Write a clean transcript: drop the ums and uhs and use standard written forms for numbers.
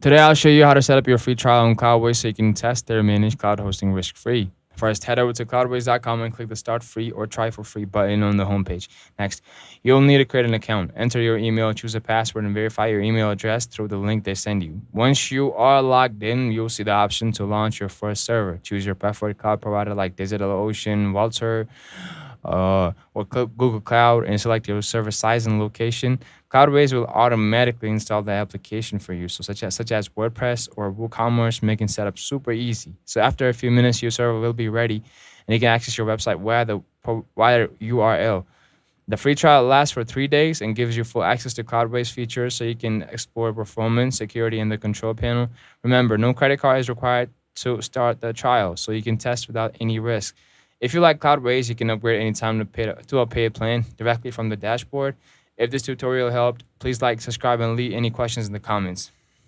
Today, I'll show you how to set up your free trial on Cloudways so you can test their managed cloud hosting risk-free. First, head over to cloudways.com and click the Start Free or Try for Free button on the homepage. Next, you'll need to create an account. Enter your email, choose a password, and verify your email address through the link they send you. Once you are logged in, you'll see the option to launch your first server. Choose your preferred cloud provider like DigitalOcean, Vultr, or Google Cloud, and select your server size and location. Cloudways will automatically install the application for you, so such as WordPress or WooCommerce, making setup super easy. So after a few minutes, your server will be ready, and you can access your website via the provider URL. The free trial lasts for 3 days and gives you full access to Cloudways features, so you can explore performance, security, and the control panel. Remember, no credit card is required to start the trial, so you can test without any risk. If you like Cloudways, you can upgrade anytime to a paid plan directly from the dashboard. If this tutorial helped, please like, subscribe, and leave any questions in the comments.